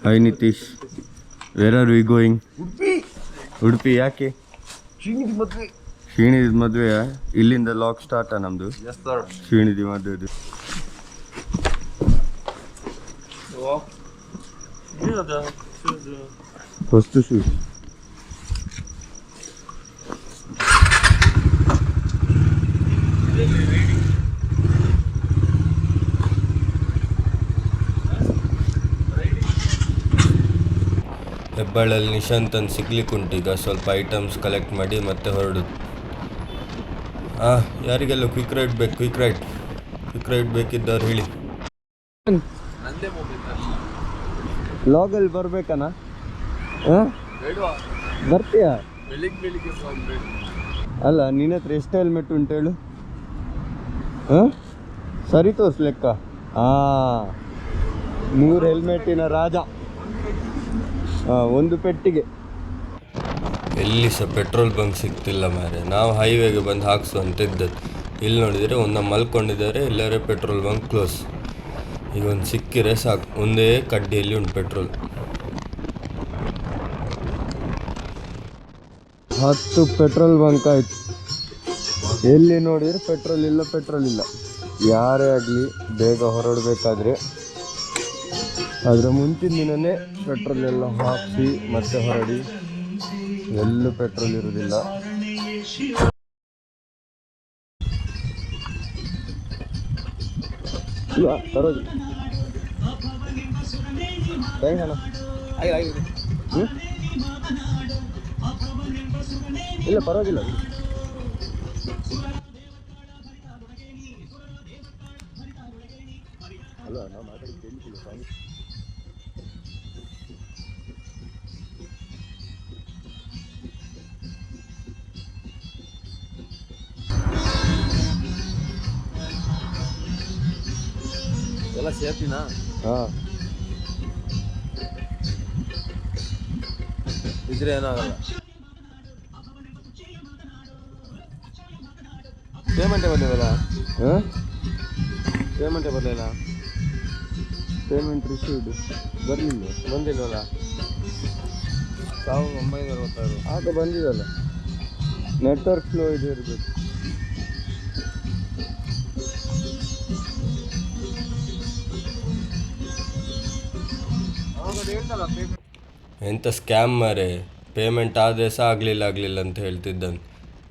Hi Nitish, where are we going? Udupi ಯಾಕೆ? ಶ್ರೀನಿಧಿ ಮದುವೆಯಾ? ಇಲ್ಲಿಂದ ಲಾಕ್ ಸ್ಟಾರ್ಟ್ ನಮ್ದು. ಶ್ರೀನಿಧಿ ಮದುವೆದು. First shoot. ಹೆಬ್ಬಾಳಲ್ಲಿ ನಿಶಾಂತನ್ ಸಿಗ್ಲಿಕ್ಕುಂಟು. ಈಗ ಸ್ವಲ್ಪ ಐಟಮ್ಸ್ ಕಲೆಕ್ಟ್ ಮಾಡಿ ಮತ್ತೆ ಹೊರಡುದು. ಯಾರಿಗೆಲ್ಲ ಕ್ವಿಕ್ ರೈಡ್ ಬೇಕಿದ್ದವ್ರು ಹೇಳಿ. ಲಾಗಲ್ಲಿ ಬರ್ಬೇಕಣ್ಣ? ಬರ್ತೀಯಾ? ಅಲ್ಲ, ನಿನ್ನ ಹತ್ರ ಎಷ್ಟು ಹೆಲ್ಮೆಟ್ ಉಂಟು ಹೇಳು? ಸರಿ ತೋರಿಸ್ಲೆಕ್ಕ. 3 ಹೆಲ್ಮೆಟ್ಟಿನ ರಾಜ. ಒಂದು ಪೆಟ್ಟಿಗೆ. ಎಲ್ಲಿ ಸಹ ಪೆಟ್ರೋಲ್ ಬಂಕ್ ಸಿಗ್ತಿಲ್ಲ ಮಾರೆ. ನಾವು ಹೈವೇಗೆ ಬಂದು ಹಾಕ್ಸುವಂತಿದ್ದದ್ದು. ಇಲ್ಲಿ ನೋಡಿದರೆ ಒಂದು ಮಲ್ಕೊಂಡಿದ್ದಾರೆ, ಎಲ್ಲರೂ ಪೆಟ್ರೋಲ್ ಬಂಕ್ ಕ್ಲೋಸ್. ಈಗ ಒಂದು ಸಿಕ್ಕಿರೆ ಸಾಕು. ಒಂದೇ ಕಡ್ಡಿಯಲ್ಲಿ ಉಂಟು ಪೆಟ್ರೋಲ್. 10 ಪೆಟ್ರೋಲ್ ಬಂಕ್ ಆಯ್ತು. ಎಲ್ಲಿ ನೋಡಿದರೆ ಪೆಟ್ರೋಲ್ ಇಲ್ಲ. ಯಾರೇ ಆಗಲಿ ಬೇಗ ಹೊರಡಬೇಕಾದ್ರೆ ಅದರ ಮುಂಚಿನ ದಿನವೇ ಪೆಟ್ರೋಲ್ ಎಲ್ಲ ಹಾಕಿಸಿ ಮತ್ತೆ ಹೊರಡಿ. ಎಲ್ಲೂ ಪೆಟ್ರೋಲ್ ಇರುವುದಿಲ್ಲ. ಇಲ್ಲ ಪರವಾಗಿಲ್ಲ. ಅಲ್ಲ, ನಾವು ಮಾತಾಡಿದ್ದು ಸ್ವಾಮಿ. ಎಲ್ಲ ಸೇಫ್ಟಿನಾ? ಇದ್ರೆ ಏನಾಗಲ್ಲ. ಪೇಮೆಂಟೇ ಬರಲಿಲ್ಲ. Payment received ಬಂದಿಲ್ವಲ್ಲ. 1966 ಆಗ ಬಂದಿದಲ್ಲ. ನೆಟ್ವರ್ಕ್ ಫ್ಲೋ ಇದು ಇರಬೇಕು. ಎಂತ ಸ್ಕ್ಯಾಮ್ ಮಾರೆ. ಪೇಮೆಂಟ್ ಆದರೆ ಸಹ ಆಗಲಿಲ್ಲ ಅಂತ ಹೇಳ್ತಿದ್ದಾನೆ.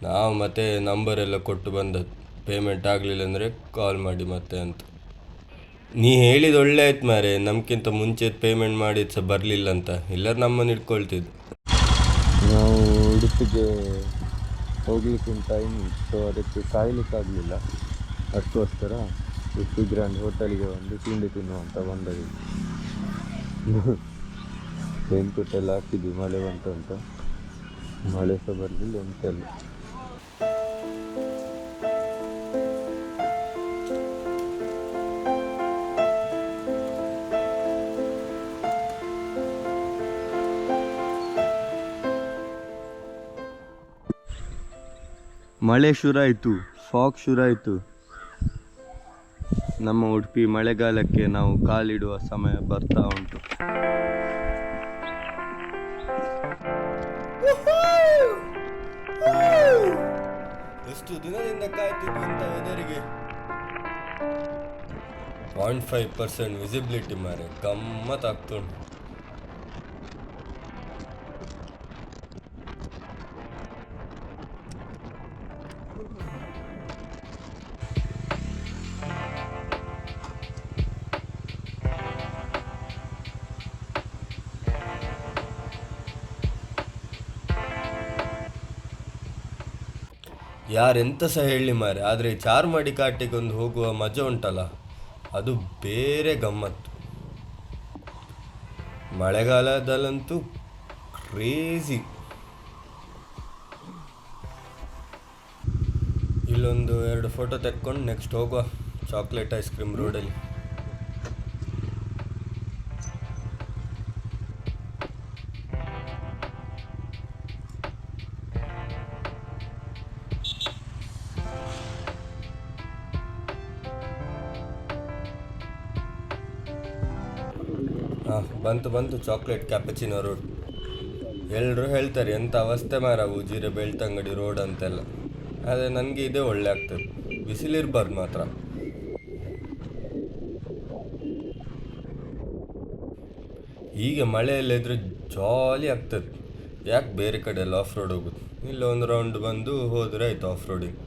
ನಾವು ಮತ್ತೆ ನಂಬರ್ ಎಲ್ಲ ಕೊಟ್ಟು ಬಂದದ್ದು. ಪೇಮೆಂಟ್ ಆಗಲಿಲ್ಲ ಅಂದರೆ ಕಾಲ್ ಮಾಡಿ ಮತ್ತೆ ಅಂತ. ನೀ ಹೇಳಿದ ಒಳ್ಳೆ ಆಯ್ತು ಮಾರೆ. ನಮ್ಗಿಂತ ಮುಂಚೆ ಪೇಮೆಂಟ್ ಮಾಡಿದ್ದು ಸಹ ಬರಲಿಲ್ಲ ಅಂತ. ಎಲ್ಲರೂ ನಮ್ಮನ್ನು ಇಟ್ಕೊಳ್ತಿದ್ದು. ನಾವು ಉಡುಪಿಗೆ ಹೋಗ್ಲಿಕ್ಕೆ ಟೈಮ್ ಇತ್ತು, ಅದಕ್ಕೆ ಕಾಯಲಿಕ್ಕಾಗಲಿಲ್ಲ. ಅದಕ್ಕೋಸ್ಕರ ಉಡುಪಿ ಗ್ರ್ಯಾಂಡ್ ಹೋಟೆಲಿಗೆ ಒಂದು ತಿಂಡಿ ತಿನ್ನುವಂತ ಬಂದದ್ದು. ರೇನ್ಕೋಟ್ ಎಲ್ಲ ಹಾಕಿದ್ವಿ, ಮಳೆ ಬಂತು ಅಂತ. ಮಳೆ ಸಹ ಬರಲಿಲ್ಲ, ಎಂತೆಲ್ಲ. ಮಳೆ ಶುರುವಾಯಿತು, ಫಾಗ್ ಶುರುವಾಯಿತು. ನಮ್ಮ ಉಡುಪಿ ಮಳೆಗಾಲಕ್ಕೆ ನಾವು ಕಾಲಿಡುವ ಸಮಯ ಬರ್ತಾ ಉಂಟು. ಎಷ್ಟು ದಿನದಿಂದ ಕಾಯ್ತಿದ್ವಿ ಇಂಥ ವೆದರಿಗೆ. 0.5% ವಿಸಿಬಿಲಿಟಿ ಮಾರೆ, ಗಮ್ಮತ್ತಾಗ್ತುಂಟು. ಯಾರೆಂತ ಸಹ ಹೇಳಿ ಮಾರೆ, ಆದರೆ ಚಾರ್ಮಾಡಿ ಘಾಟಿಗೆ ಒಂದು ಹೋಗುವ ಮಜಾ ಉಂಟಲ್ಲ, ಅದು ಬೇರೆ ಗಮ್ಮತ್ತು. ಮಳೆಗಾಲದಲ್ಲಂತೂ ಕ್ರೇಜಿ. ಇಲ್ಲೊಂದು 2 ಫೋಟೋ ತೆಕ್ಕೊಂಡು ನೆಕ್ಸ್ಟ್ ಹೋಗುವ ಚಾಕ್ಲೇಟ್ ಐಸ್ ಕ್ರೀಮ್ ರೋಡಲ್ಲಿ. ಹಾಂ ಬಂತು ಚಾಕ್ಲೇಟ್ ಕ್ಯಾಪಚಿನೋ ರೋಡ್. ಎಲ್ಲರೂ ಹೇಳ್ತಾರೆ ಎಂಥ ಅವಸ್ಥೆ ಮಾರ ಉಜಿರೆ ಬೆಳ್ತಂಗಡಿ ರೋಡ್ ಅಂತೆಲ್ಲ. ಆದರೆ ನನಗೆ ಇದೇ ಒಳ್ಳೆ ಆಗ್ತದೆ, ಬಿಸಿಲಿರಬಾರ್ದು ಮಾತ್ರ. ಹೀಗೆ ಮಳೆಯೆಲ್ಲ ಇದ್ರೆ ಜಾಲಿ ಆಗ್ತದೆ. ಯಾಕೆ ಬೇರೆ ಕಡೆ ಎಲ್ಲ ಆಫ್ ರೋಡ್ ಹೋಗೋದು, ಇಲ್ಲ ಒಂದು ರೌಂಡ್ ಬಂದು ಹೋದರೆ ಆಯಿತು ಆಫ್ ರೋಡಿಗೆ.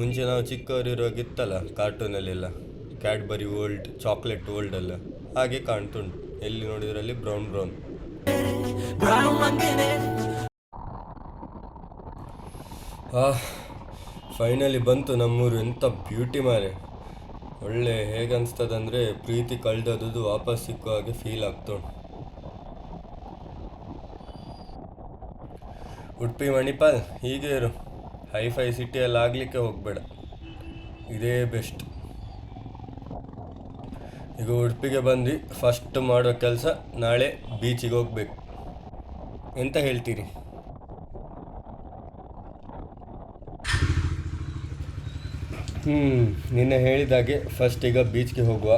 ಮುಂಚೆ ನಾವು ಚಿಕ್ಕವರಿರುವಾಗಿತ್ತಲ್ಲ ಕಾರ್ಟೂನಲ್ಲೆಲ್ಲ ಕ್ಯಾಡ್ಬರಿ ವರ್ಲ್ಡ್, ಚಾಕ್ಲೇಟ್ ವರ್ಲ್ಡ್ ಎಲ್ಲ ಹಾಗೆ ಕಾಣ್ತುಂಟು. ಎಲ್ಲಿ ನೋಡಿದ್ರಲ್ಲಿ ಬ್ರೌನ್. ಫೈನಲಿ ಬಂತು ನಮ್ಮೂರು. ಎಂಥ ಬ್ಯೂಟಿ ಮಾರೆ, ಒಳ್ಳೆ ಹೇಗೆ ಅನಿಸ್ತದಂದರೆ ಪ್ರೀತಿ ಕಳೆದದ್ದು ವಾಪಸ್ ಸಿಕ್ಕೋ ಹಾಗೆ ಫೀಲ್ ಆಗ್ತುಂಟು. ಉಡುಪಿ ಮಣಿಪಾಲ್ ಹೀಗೆ ಇರು, ಹೈಫೈ ಸಿಟಿಯಲ್ಲಿ ಆಗಲಿಕ್ಕೆ ಹೋಗಬೇಡ, ಇದೇ ಬೆಸ್ಟ್. ಈಗ ಉಡುಪಿಗೆ ಬಂದು ಫಸ್ಟ್ ಮಾಡೋ ಕೆಲಸ ನಾಳೆ ಬೀಚಿಗೆ ಹೋಗ್ಬೇಕು. ಎಂತ ಹೇಳ್ತೀರಿ? ನಿನ್ನೆ ಹೇಳಿದಾಗೆ ಫಸ್ಟ್ ಈಗ ಬೀಚ್ಗೆ ಹೋಗುವ.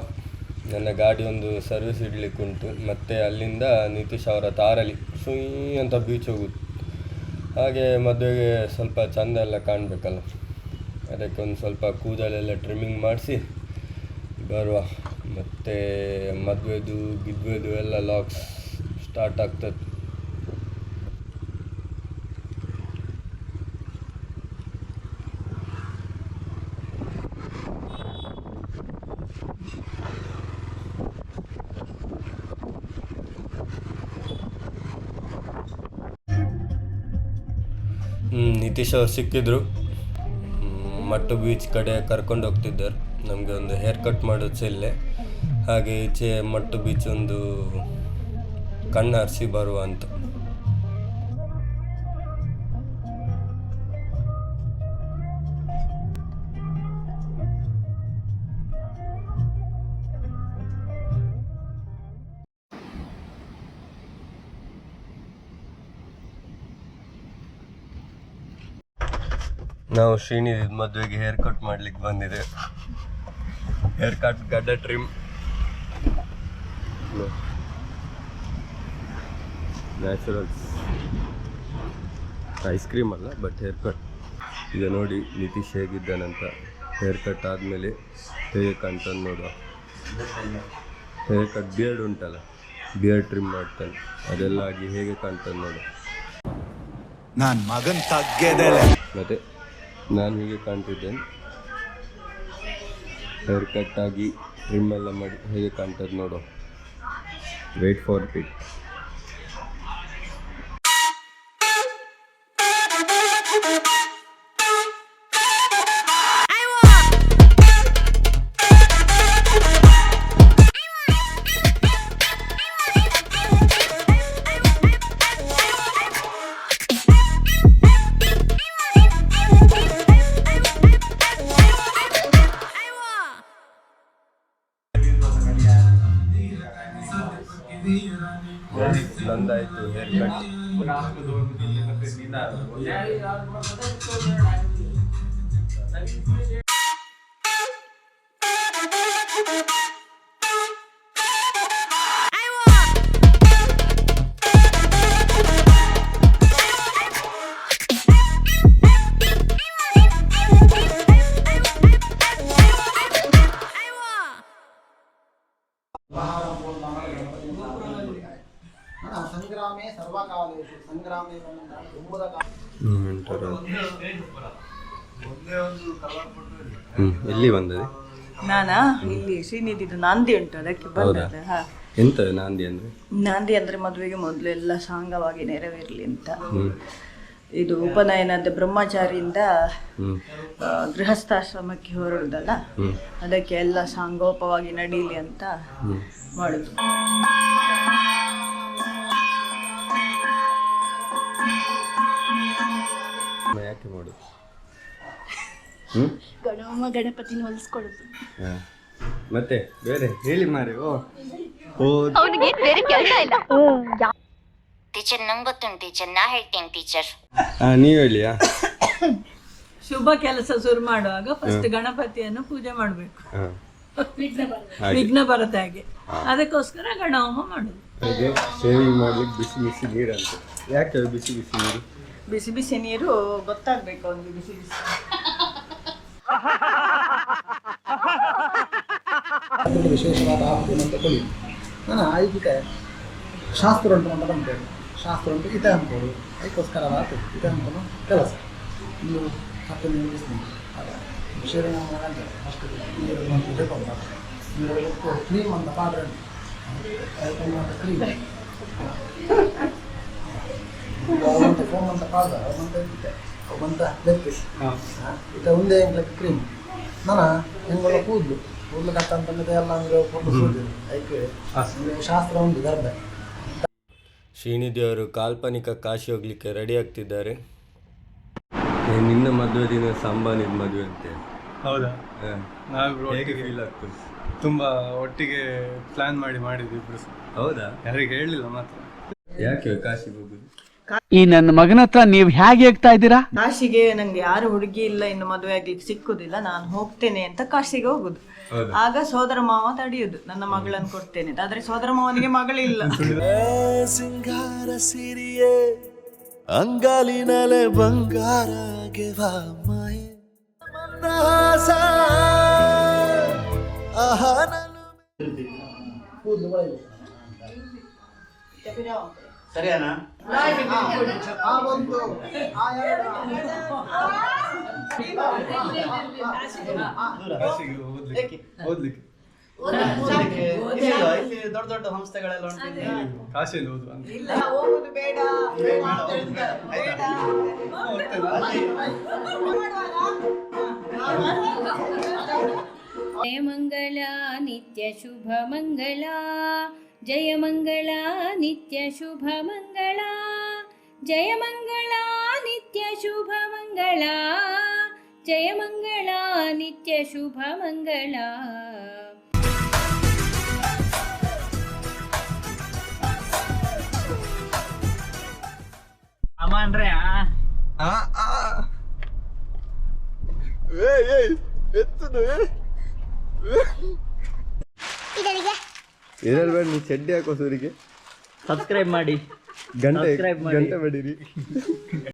ನನ್ನ ಗಾಡಿ ಒಂದು ಸರ್ವಿಸ್ ಇಡಲಿಕ್ಕುಂಟು, ಮತ್ತು ಅಲ್ಲಿಂದ ನಿತೀಶ್ ಅವರ ತಾರಲ್ಲಿ ಸುಯ್ ಅಂತ ಬೀಚ್ ಹೋಗೋದು. ಹಾಗೆ ಮದುವೆಗೆ ಸ್ವಲ್ಪ ಚೆಂದ ಎಲ್ಲ ಕಾಣಬೇಕಲ್ಲ, ಅದಕ್ಕೆ ಒಂದು ಸ್ವಲ್ಪ ಕೂದಲೆಲ್ಲ ಟ್ರಿಮ್ಮಿಂಗ್ ಮಾಡಿಸಿ ಬರುವ. ಮತ್ತು ಮದುವೆದು ಗಿದ್ವೆದು ಎಲ್ಲ ಲಾಗ್ಸ್ ಸ್ಟಾರ್ಟ್ ಆಗ್ತದೆ. ನಿತೀಶ್ ಅವ್ರು ಸಿಕ್ಕಿದ್ರು, ಮಟ್ಟು ಬೀಚ್ ಕಡೆ ಕರ್ಕೊಂಡು ಹೋಗ್ತಿದ್ದಾರೆ. ನಮಗೆ ಒಂದು ಹೇರ್ ಕಟ್ ಮಾಡೋದು ಸಹ ಇಲ್ಲೇ, ಹಾಗೆ ಈಚೆ ಮಟ್ಟು ಬೀಚ್ ಒಂದು ಕಣ್ಣು ಹರಿಸಿ ಬರುವ ಅಂತ. ನಾವು ಶ್ರೀನಿಧಿ ಮದುವೆಗೆ ಹೇರ್ ಕಟ್ ಮಾಡ್ಲಿಕ್ಕೆ ಬಂದಿದೆ. ಹೇರ್ ಕಟ್, ಗಡ್ಡ ಟ್ರಿಮ್, ನ್ಯಾಚುರಲ್ಸ್, ಐಸ್ ಕ್ರೀಮ್ ಅಲ್ಲ ಬಟ್ ಹೇರ್ ಕಟ್. ಈಗ ನೋಡಿ ನಿತೀಶ್ ಹೇಗಿದ್ದಾನಂತ. ಹೇರ್ ಕಟ್ ಆದಮೇಲೆ ಹೇಗೆ ಕಾಣ್ತಾನೆ ನೋಡುವ. ಹೇರ್ ಕಟ್ ಬಿಯರ್ಡ್ ಉಂಟಲ್ಲ, ಬಿಯರ್ಡ್ ಟ್ರಿಮ್ ಮಾಡ್ತಾನೆ, ಅದೆಲ್ಲ ಆಗಿ ಹೇಗೆ ಕಾಣ್ತಾನೆ ನೋಡು. ನಾನು ಮಗನ್ ತಗ್ಗೆದೆಲೆ ಮತ್ತು ನಾನು ಹೀಗೆ ಕಾಣ್ತಿದ್ದೇನೆ. ಹೇರ್ ಕಟ್ ಆಗಿ ಟ್ರಿಮ್ ಎಲ್ಲ ಮಾಡಿ ಹೇಗೆ ಕಾಣ್ತದೆ ನೋಡು. Wait for it. ನಂದಾಯಿತು ಹೇರ್ ಕಟ್. ಸಂಗ್ರಾಮೇ ಸರ್ವಕಾಲೇಶು ಸಂಗ್ರಾಮೇ ಎಲ್ಲಿ ಬಂದದೆ? ನಾನಾ ಇಲ್ಲಿ ಶ್ರೀನಿಧಿದು ನಾಂದಿ ಉಂಟು, ಅದಕ್ಕೆ ಬಂದದ್ದು. ಎಂತ ನಾಂದಿ ಅಂದ್ರೆ? ನಾಂದಿ ಅಂದ್ರೆ ಮದುವೆಗೆ ಮೊದಲೆಲ್ಲ ಸಾಂಗವಾಗಿ ನೆರವೇರಲಿ ಅಂತ. ಇದು ಉಪನಯನದ ಬ್ರಹ್ಮಚಾರಿಯಿಂದ ಗೃಹಸ್ಥಾಶ್ರಮಕ್ಕೆ ಹೊರಡುದಲ್ಲ, ಅದಕ್ಕೆ ಎಲ್ಲ ಸಾಂಗೋಪವಾಗಿ ನಡೀಲಿ ಅಂತ ಮಾಡುದು. ಯಾಕೆ ಮಾಡುದು? ಗಣಪತಿನ ಹೊಲಿಸ್ಕೊಳ್ಳೋದು. ಮತ್ತೆ ಬೇರೆ ಹೇಳಿ ಮಾರೆ. ಅವನಿಗೆ ಬೇರೆ ಕೆಲಸ ಇಲ್ಲ. ಟೀಚರ್ ನಂಗೆ ಗೊತ್ತುಂಟು ಟೀಚರ್, ನಾ ಹೇಳ್ತೇನೆ ಟೀಚರ್. ನೀವು ಹೇಳಿಯಾ? ಶುಭ ಕೆಲಸ ಶುರು ಮಾಡುವಾಗ ಫಸ್ಟ್ ಗಣಪತಿಯನ್ನು ಪೂಜೆ ಮಾಡಬೇಕು. ವಿಘ್ನ ಬರುತ್ತೆ ಹಾಗೆ, ಅದಕ್ಕೋಸ್ಕರ ಗಣಹೋಮ ಮಾಡೋದು. ಹಾಗೆ ಶೇವಿಂಗ್ ಮಾಡ್ಲಿಕ್ಕೆ ಬಿಸಿ ಬಿಸಿ ನೀರಂತೆ. ಯಾಕೆ ಬಿಸಿ ಬಿಸಿ ನೀರು? ಬಿಸಿ ಬಿಸಿ ನೀರು ಗೊತ್ತಾಗಬೇಕು ಅವನಿಗೆ ಬಿಸಿ ಬಿಸಿ. ಅದರಲ್ಲಿ ವಿಶೇಷವಾದ ಆಹುತಿಯನ್ನು ತಗೊಳ್ಳಿ. ನಾನು ಐಕಿಕ ಶಾಸ್ತ್ರ ಉಂಟು ಅಂತ ಬಂತೇವೆ. ಶಾಸ್ತ್ರ ಉಂಟು ಇತ ಅನ್ಕೋದು, ಅದಕ್ಕೋಸ್ಕರ ಮಾತು ಇತ ಅನ್ಕೊಂಡು ಕೆಲಸ ನೀವು ಹತ್ತು ನಿಲ್ಲಿಸ್ತೀನಿ. ವಿಷಯ ಅಂತೇವೆ ಅಷ್ಟು ನೀರು ತಗೊಂಡು ನೀರು ಕ್ರೀಮ್ ಅಂತ ಪಾತ್ರೆ ಅದಕ್ಕೆ ಕ್ರೀಮ್ ಫೋನ್ ಅಂತ ಪಾಡ್ದ ಅವಂತ ಇದ್ದಿತ್ತೆ ಅವಂತ ಲೆಕ್ಕ ಇತ ಒಂದೇ ಲೆಕ್ಕ ಕ್ರೀಮ್ ನಾನು ಹೆಂಗೆಲ್ಲ ಕೂದಲು ಕಟ್ಟಂತಂದ್ರೆ ಎಲ್ಲ ಅಂದರೆ ಫೋಟೋ ಕೂದಿಲ್ಲ ಅದಕ್ಕೆ ಶಾಸ್ತ್ರ ಒಂದು ಗರ್ಭ. ಶ್ರೀನಿಧಿಯವರು ಕಾಲ್ಪನಿಕ ಕಾಶಿ ಹೋಗ್ಲಿಕ್ಕೆ ರೆಡಿ ಆಗ್ತಿದ್ದಾರೆ. ನಿನ್ನ ಮದುವೆ ದಿನ ಸಂಬಾನಿದ ಮದುವೆ ಅಂತೇಳಿ. ಹೌದಾ? ನಾವು ಹೇಗೆ ಫೀಲ್ ಆಗ್ತದೆ? ತುಂಬ ಒಟ್ಟಿಗೆ ಪ್ಲಾನ್ ಮಾಡಿದ್ವಿ ಇಬ್ರು. ಹೌದಾ? ಯಾರಿಗೆ ಹೇಳಲಿಲ್ಲ ಮಾತ್ರ. ಯಾಕೆ ಕಾಶಿಗೆ ಹೋಗುದು? ಈ ನನ್ನ ಮಗನ ಹತ್ರ ನೀವು ಹೇಗೆ ಆಗ್ತಾ ಇದ್ದೀರಾ? ಕಾಶಿಗೆ ನಂಗೆ ಯಾರು ಹುಡುಗಿ ಇಲ್ಲ, ಇನ್ನು ಮದುವೆ ಆಗ್ಲಿಕ್ಕೆ ಸಿಕ್ಕುದಿಲ್ಲ, ನಾನು ಹೋಗ್ತೇನೆ ಅಂತ ಕಾಶಿಗೆ ಹೋಗುದು. ಆಗ ಸೋದರ ಮಾವ ತಡೆಯುದು, ನನ್ನ ಮಗಳನ್ನು ಕೊಡ್ತೇನೆ ಅಂತ. ಆದ್ರೆ ಸೋದರ ಮಾವನಿಗೆ ಮಗಳಿಲ್ಲ. ಸಿಂಗಾರ ಸಿರಿಯೇ ಅಂಗಾಲಿನಲೆ ಬಂಗಾರಗೆ ಮಾಯೆ ಮನಸ ಸರಿಯಾನಾ? ಆ ಒಂದು ಆ ಎರಡು ಕಾಶಿಗೆ ಓದ್ಲಿಕ್ಕೆ ದೊಡ್ಡ ದೊಡ್ಡ ಸಂಸ್ಥೆಗಳೆಲ್ಲ ಉಂಟು. ಕಾಶಿಯಲ್ಲಿ ಓದುವ ಅಂತ. ಹೋಗುದು ಬೇಡ. ಜಯ ಮಂಗಳ ನಿತ್ಯ ಶುಭ ಮಂಗಳ, ಜಯ ಮಂಗಳ ನಿತ್ಯ ಶುಭ ಮಂಗಳ, ಜಯ ಮಂಗಳ ನಿತ್ಯ ಶುಭ ಮಂಗಳ, ಜಯ ಮಂಗಳ ನಿತ್ಯ ಶುಭ ಮಂಗಳ. ಇದರಲ್ಲಿ ಬೇಡ, ನೀವು ಚಡ್ಡಿ ಹಾಕೋ ಸೂರಿಗೆ ಸಬ್ಸ್ಕ್ರೈಬ್ ಮಾಡಿ, ಗಂಟೆ ಬಡೀರಿ.